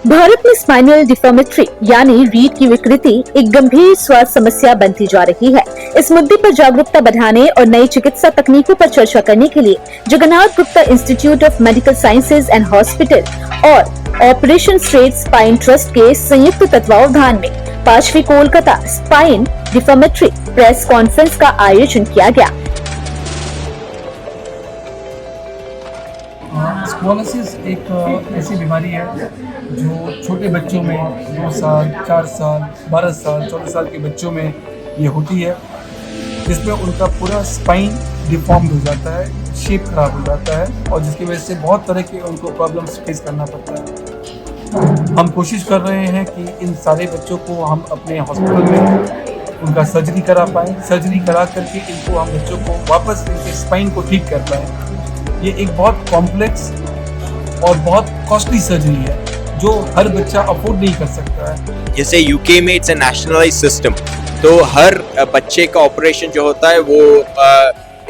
भारत में spinal deformity यानी रीढ़ की विकृति एक गंभीर स्वास्थ्य समस्या बनती जा रही है। इस मुद्दे पर जागरूकता बढ़ाने और नई चिकित्सा तकनीकों पर चर्चा करने के लिए Jagannath Gupta institute of medical sciences and hospital और ऑपरेशन स्ट्रेट स्पाइन ट्रस्ट के संयुक्त तत्वावधान में 5वीं Kolkata spine deformity press conference का आयोजन किया गया। स्क्वालिसिस एक ऐसी बीमारी है जो छोटे बच्चों में 2 साल, 4 साल, 12 साल, 14 साल के बच्चों में ये होती है, जिसमें उनका पूरा स्पाइन डिफॉर्म्ड हो जाता है, शेप खराब हो जाता है और जिसकी वजह से बहुत तरह के उनको प्रॉब्लम्स फेस करना पड़ता है। हम कोशिश कर रहे हैं कि इन सारे बच्चों को हम अपने हॉस्पिटल में उनका सर्जरी करा पाएँ, सर्जरी करा करके इनको हम बच्चों को वापस इनके स्पाइन को ठीक कर पाएँ। ये एक बहुत कॉम्प्लेक्स और बहुत कॉस्टली सर्जरी है जो हर बच्चा अफोर्ड नहीं कर सकता है। जैसे यूके में इट्स अ नेशनलाइज्ड सिस्टम, तो हर बच्चे का ऑपरेशन जो होता है वो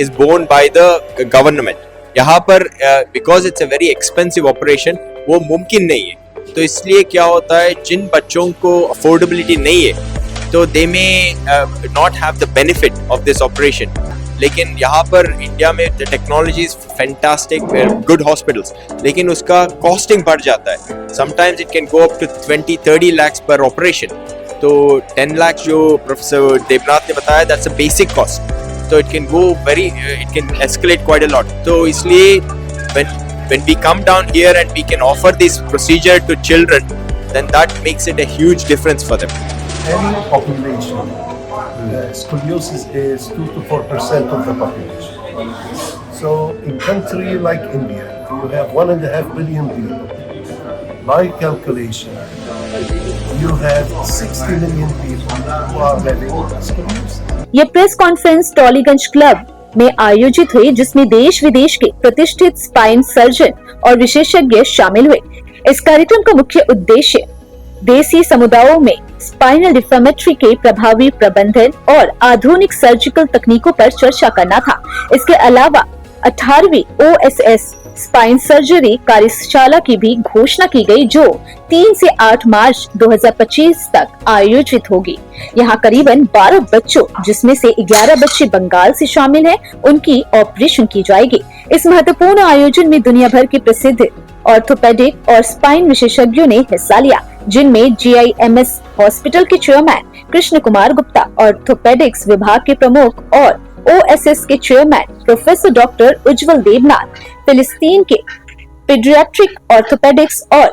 is borne by the government. यहाँ पर because it's a very expensive operation वो मुमकिन नहीं है, तो इसलिए क्या होता है जिन बच्चों को अफोर्डेबिलिटी नहीं है तो they may not have the benefit of this operation. लेकिन यहाँ पर इंडिया में the technology is fantastic, good hospitals, लेकिन उसका कॉस्टिंग बढ़ जाता है। Sometimes it can go up to 20-30 lakhs per operation. तो 10 lakhs जो प्रोफेसर देवनाथ ने बताया दैट्स अ बेसिक कॉस्ट, तो it can go it can escalate quite a lot. तो इसलिए when we come down here and we can offer this procedure to children, then that makes it a huge difference for them. Any population, scoliosis is 2 to 4% of the population. So in country like India, you have 1.5 billion people. By calculation, you have 60 million people who are having scoliosis. ये press conference Tollygunge club में आयोजित हुई, जिसमें देश विदेश के प्रतिष्ठित spine surgeon और विशेषज्ञ शामिल हुए। इस कार्यक्रम का मुख्य उद्देश्य देसी समुदायों में स्पाइनल डिफॉर्मिटी के प्रभावी प्रबंधन और आधुनिक सर्जिकल तकनीकों पर चर्चा करना था। इसके अलावा 18वीं OSS स्पाइन सर्जरी कार्यशाला की भी घोषणा की गई, जो 3 से 8 मार्च 2025 तक आयोजित होगी। यहाँ करीबन 12 बच्चों, जिसमें से 11 बच्चे बंगाल से शामिल हैं, उनकी ऑपरेशन की जाएगी। इस महत्वपूर्ण आयोजन में दुनिया भर के प्रसिद्ध ऑर्थोपेडिक और स्पाइन विशेषज्ञों ने हिस्सा लिया, जिनमें GIMS हॉस्पिटल के चेयरमैन कृष्ण कुमार गुप्ता, ऑर्थोपेडिक्स विभाग के प्रमुख और OSS के chairman professor doctor Ujjwal Debnath, फिलिस्तीन के पीडियाट्रिक ऑर्थोपेडिक्स और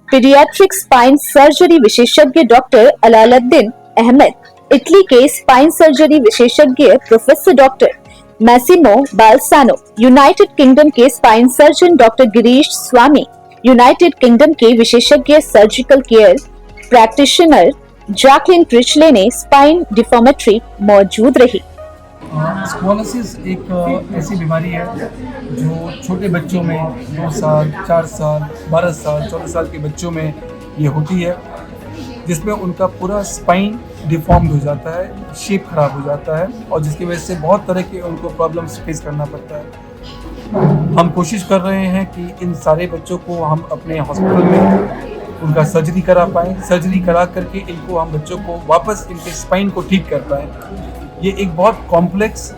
पीडियाट्रिक स्पाइन सर्जरी विशेषज्ञ डॉक्टर अलाउद्दीन अहमद, इटली के स्पाइन सर्जरी विशेषज्ञ professor doctor Massimo Balsano, United Kingdom के spine surgeon doctor Girish Swami, United Kingdom के विशेषज्ञ surgical care practitioner Jacqueline Critchley ने स्पाइन डिफॉर्मिटी मौजूद रही। स्क्वालिसिस एक ऐसी बीमारी है जो छोटे बच्चों में 2 साल, 4 साल, 12 साल, 14 साल के बच्चों में ये होती है, जिसमें उनका पूरा स्पाइन डिफॉर्म्ड हो जाता है, शेप खराब हो जाता है और जिसकी वजह से बहुत तरह के उनको प्रॉब्लम्स फेस करना पड़ता है। हम कोशिश कर रहे हैं कि इन सारे बच्चों को हम अपने हॉस्पिटल में उनका सर्जरी करा पाएँ, सर्जरी करा करके इनको हम बच्चों को वापस इनके स्पाइन को ठीक कर पाएँ। ये एक बहुत कॉम्प्लेक्स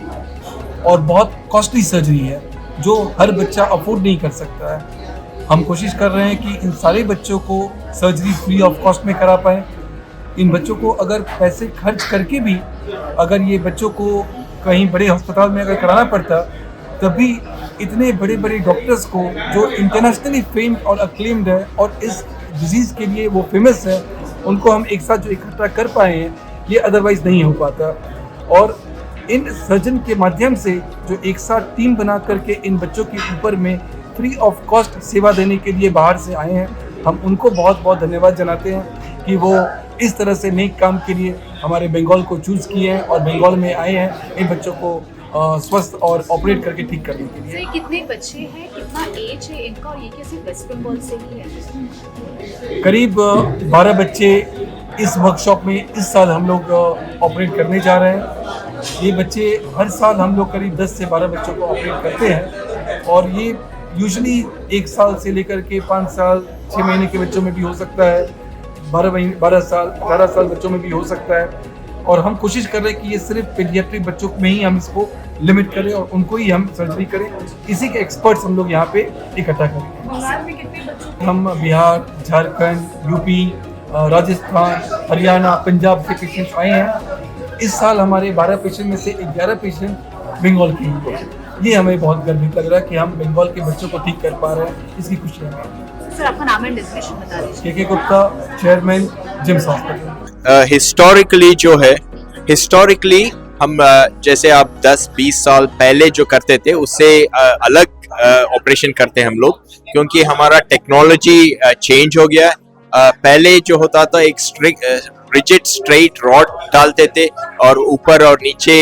और बहुत कॉस्टली सर्जरी है जो हर बच्चा अफोर्ड नहीं कर सकता है। हम कोशिश कर रहे हैं कि इन सारे बच्चों को सर्जरी फ्री ऑफ कॉस्ट में करा पाएँ। इन बच्चों को अगर पैसे खर्च करके भी अगर ये बच्चों को कहीं बड़े अस्पताल में अगर कराना पड़ता, तभी इतने बड़े बड़े डॉक्टर्स को जो इंटरनेशनली फेम्ड और अक्लेम्ड है और इस डिजीज़ के लिए वो फेमस है, उनको हम एक साथ जो इकट्ठा कर पाए हैं, ये अदरवाइज़ नहीं हो पाता। और इन सर्जन के माध्यम से जो एक साथ टीम बना करके इन बच्चों के ऊपर में फ्री ऑफ कॉस्ट सेवा देने के लिए बाहर से आए हैं, हम उनको बहुत बहुत धन्यवाद जनाते हैं कि वो इस तरह से नेक काम के लिए हमारे बंगाल को चूज़ किए हैं और बंगाल में आए हैं इन बच्चों को स्वस्थ और ऑपरेट करके ठीक करने के लिए। कितने बच्चे हैं, कितना एज है इनका और ये कैसे वेस्ट बंगाल से ही है? करीब 12 बच्चे इस वर्कशॉप में इस साल हम लोग ऑपरेट करने जा रहे हैं। ये बच्चे हर साल हम लोग करीब 10 से 12 बच्चों को ऑपरेट करते हैं और ये यूजुअली 1 साल से लेकर के 5 साल 6 महीने के बच्चों में भी हो सकता है, 12 साल 18 साल बच्चों में भी हो सकता है। और हम कोशिश कर रहे हैं कि ये सिर्फ पीडियाट्रिक बच्चों में ही हम इसको लिमिट करें और उनको ही हम सर्जरी करें। इसी के एक्सपर्ट्स हम लोग यहाँ पे इकट्ठा करें। बिहार में कितने बच्चों हम बिहार, झारखंड, यूपी, राजस्थान, हरियाणा, पंजाब से पेशेंट्स आए हैं। इस साल हमारे 12 पेशेंट में से 11 पेशेंट बंगाल के हैं। ये हमें बहुत गर्वित लग रहा है कि हम बंगाल के बच्चों को ठीक कर पा रहे हैं, इसकी खुशी है। सर आपका नाम एंड डेजिग्नेशन बता दीजिए। K Gupta, chairman, GIMS Hospital. Historically जो है, हिस्टोरिकली हम जैसे आप 10-20 साल पहले जो करते थे उससे अलग ऑपरेशन करते हैं हम लोग, क्योंकि हमारा टेक्नोलॉजी चेंज हो गया है। पहले जो होता था एक रिजिड स्ट्रेट रॉड डालते थे और ऊपर और नीचे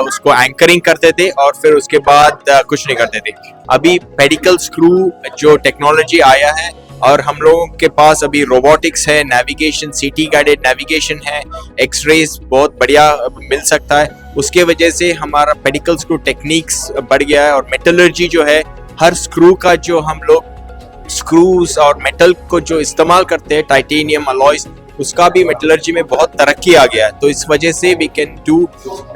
उसको एंकरिंग करते थे और फिर उसके बाद कुछ नहीं करते थे। अभी पेडिकल स्क्रू जो टेक्नोलॉजी आया है और हम लोगों के पास अभी रोबोटिक्स है, नेविगेशन, सीटी गाइडेड नेविगेशन है, एक्सरेज बहुत बढ़िया मिल सकता है। उसके वजह से हमारा पेडिकल स्क्रू टेक्निक्स बढ़ गया है और मेटलर्जी जो है, हर स्क्रू का जो हम लोग स्क्रूज और मेटल को जो इस्तेमाल करते हैं, टाइटेनियम अलॉयज, उसका भी मेटलर्जी में बहुत तरक्की आ गया है। तो इस वजह से we can do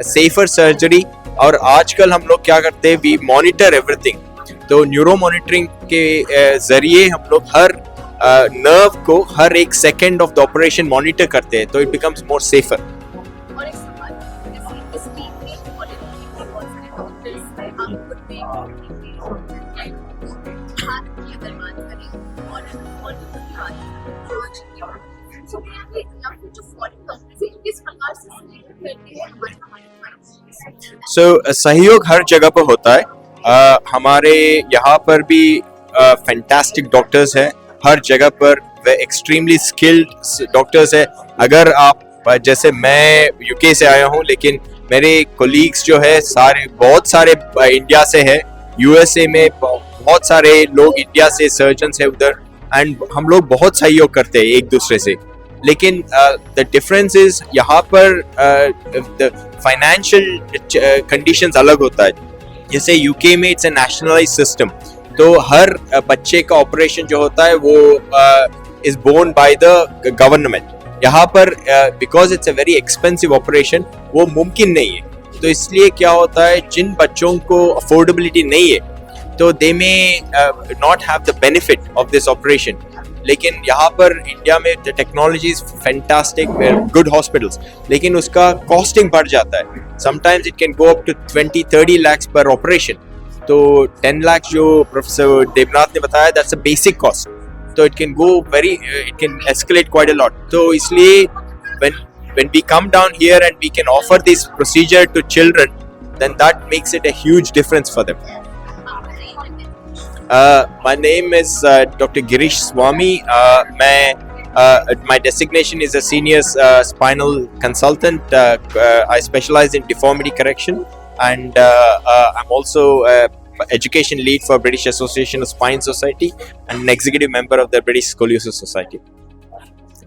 safer surgery. और आजकल हम लोग क्या करते हैं, वी मॉनिटर एवरीथिंग। तो न्यूरो मॉनिटरिंग के जरिए हम लोग हर नर्व को हर एक second of the operation monitor करते हैं, तो इट बिकम्स मोर सेफर। और एक सवाल, जैसे इस टीम में पॉलिटिक्स के बहुत सारे डॉक्टर्स हैं, आप खुद भी भारत की अगर बात करें और बॉलीवुड की बात करें, तो क्या है या फिर जो फॉरेन डॉक्टर्स हैं किस प्रकार से सहयोग करते हैं हमारे सो सहयोग हर जगह पर होता है। हमारे यहाँ पर भी फैंटास्टिक डॉक्टर्स हैं, हर जगह पर एक्सट्रीमली स्किल्ड डॉक्टर्स हैं। अगर आप जैसे मैं यूके से आया हूँ, लेकिन मेरे कोलीग्स जो है सारे बहुत सारे इंडिया से है, यूएसए में बहुत सारे लोग इंडिया से सर्जन्स है उधर, एंड हम लोग बहुत सहयोग करते हैं एक दूसरे से। लेकिन द डिफरेंस इज यहाँ पर फाइनेंशियल कंडीशंस अलग होता है। जैसे यूके में इट्स ए नेशनलाइज सिस्टम, तो हर बच्चे का ऑपरेशन जो होता है वो is borne by the government. यहाँ पर because it's a very expensive operation, वो मुमकिन नहीं है। तो इसलिए क्या होता है, जिन बच्चों को अफोर्डेबिलिटी नहीं है तो they may not have the benefit of this operation. लेकिन यहाँ पर इंडिया में the technology is fantastic, good hospitals, लेकिन उसका कॉस्टिंग बढ़ जाता है। Sometimes it can go up to 20-30 lakhs per operation. तो 10 लाख जो प्रोफेसर देवनाथ ने बताया, दैट्स अ बेसिक कॉस्ट। तो it can go it can escalate quite a lot. तो इसलिए when we come down here and we can offer this procedure to children, then that makes it a huge difference for them. My name is Dr. Girish Swami. My designation is a senior spinal consultant. I specialize in deformity correction, and I'm also education lead for British Association of Spine Society and an executive member of the British Scoliosis Society.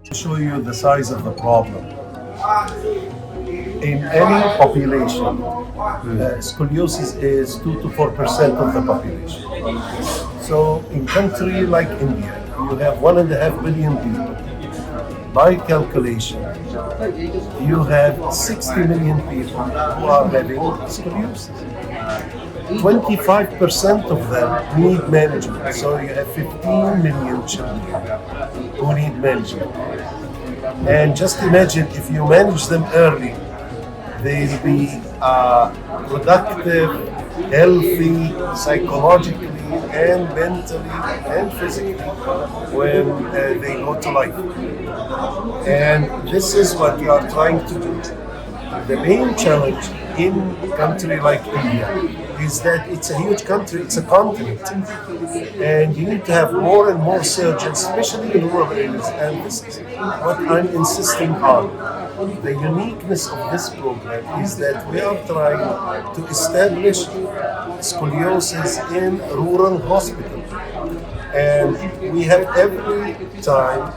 To show you the size of the problem. In any population, scoliosis is 2-4% of the population. So in country like India, you have 1.5 billion people. By calculation, you have 60 million people who are having scoliosis. 25% of them need management. So you have 15 million children who need management. And just imagine if you manage them early, they'll be productive, healthy, psychologically and mentally and physically when they go to life. And this is what we are trying to do. The main challenge in a country like India is that it's a huge country, it's a continent, and you need to have more and more surgeons, especially in rural areas, and this is what I'm insisting on. The uniqueness of this program is that we are trying to establish scoliosis in rural hospitals, and we have every time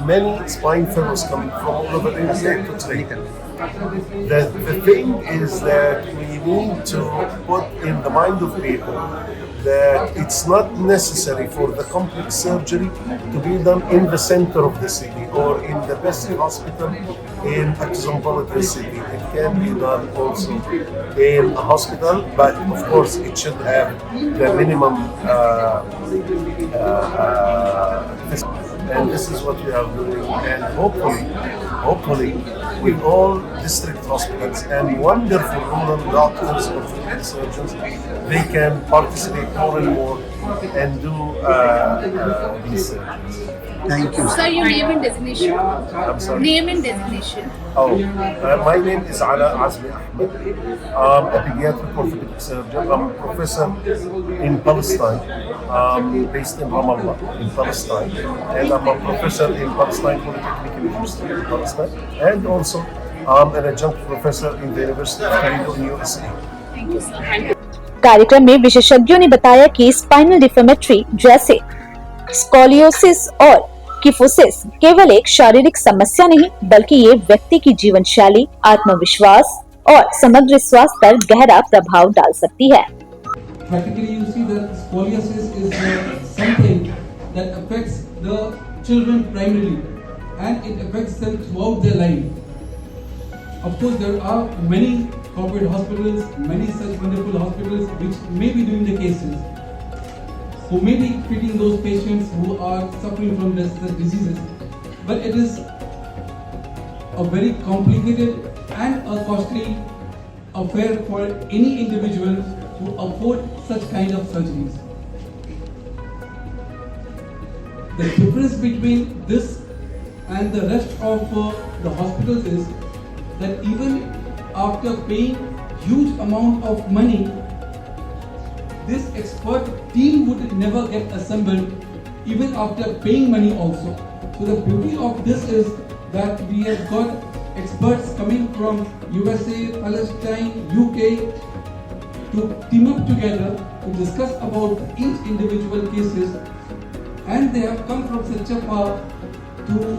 many spine fellows coming from all over India to train. The thing is that we need to put in the mind of people that it's not necessary for the complex surgery to be done in the center of the city or in the best hospital in a cosmopolitan city. It can be done also in a hospital, but of course it should have the minimum and this is what we are doing, and hopefully with all district hospitals and wonderful rural doctors or field surgeons, they can participate more and more and do these surgeries. Thank you. Sir, your name and designation. I'm sorry. Name and designation. My name is Ala Azmi Ahmed. I'm a pediatric orthopedic surgeon. I'm a professor in Palestine, based in Ramallah, in Palestine. And I'm a professor in Palestine Polytechnic University in Palestine. And also, I'm an adjunct professor in the University of Toledo in USA. Thank you, sir. Thank you. कार्यक्रम में विशेषज्ञों ने बताया कि spinal deformity जैसे scoliosis और kyphosis केवल एक शारीरिक समस्या नहीं, बल्कि ये व्यक्ति की जीवन शैली, आत्मविश्वास और समग्र स्वास्थ्य पर गहरा प्रभाव डाल सकती है। Practically, you see that scoliosis is something that affects the children primarily, and it affects them throughout their life. Of course, there are many corporate hospitals, many such wonderful hospitals which may be doing the cases, who may be treating those patients who are suffering from such diseases. But it is a very complicated and a costly affair for any individual to afford such kind of surgeries. The difference between this and the rest of the hospitals is that even after paying huge amount of money, this expert team would never get assembled even after paying money also. So the beauty of this is that we have got experts coming from USA, Palestine, UK to team up together to discuss about each individual cases, and they have come from such a far to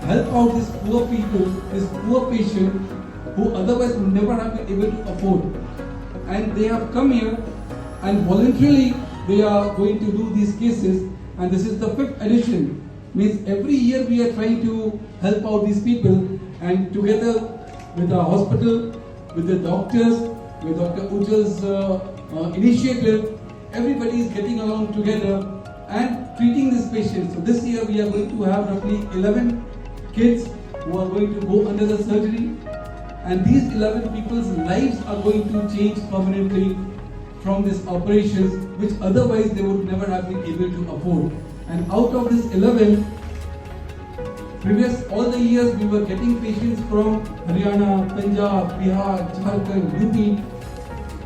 help out these poor people, this poor patient who otherwise would never have been able to afford. And they have come here and voluntarily they are going to do these cases, and this is the 5th edition. Means every year we are trying to help out these people, and together with our hospital, with the doctors, with Dr. Ujjal's initiative, everybody is getting along together and treating these patients. So this year we are going to have roughly 11 kids who are going to go under the surgery, and these 11 people's lives are going to change permanently from these operations, which otherwise they would never have been able to afford. And out of this 11, all the years we were getting patients from Haryana, Punjab, Bihar, Jharkhand, UP.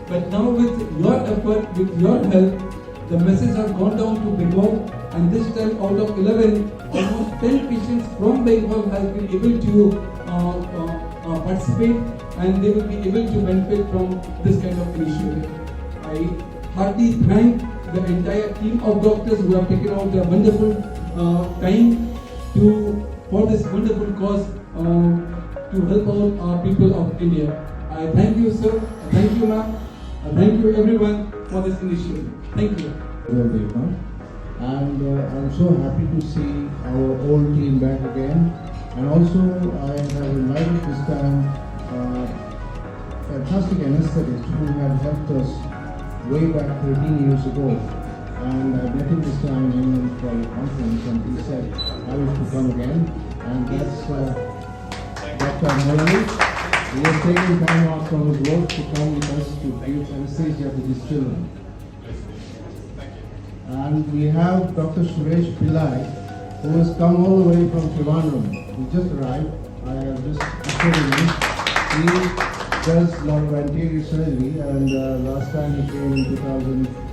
But now with your effort, with your help, the message has gone down to Bengal, and this time out of 11, almost 10 patients from Bengal have been able to participate, and they will be able to benefit from this kind of initiative. I heartily thank the entire team of doctors who have taken out a wonderful time for this wonderful cause to help out our people of India. I thank you, sir. I thank you, ma'am. I thank you, everyone, for this initiative. Thank you. And I'm so happy to see our old team back again. And also, I have invited this time fantastic anesthetists who have helped us way back 13 years ago. And I met him this time in for a conference, and he said I wish to come again. And that's Dr. Malani. He has taken time out from his work to come with us to give anesthesia to these children. And we have Dr. Suresh Pillai, who has come all the way from Trivandrum. He just arrived. I have just updated him. He does a lot of anterior surgery, and last time he came in 2000.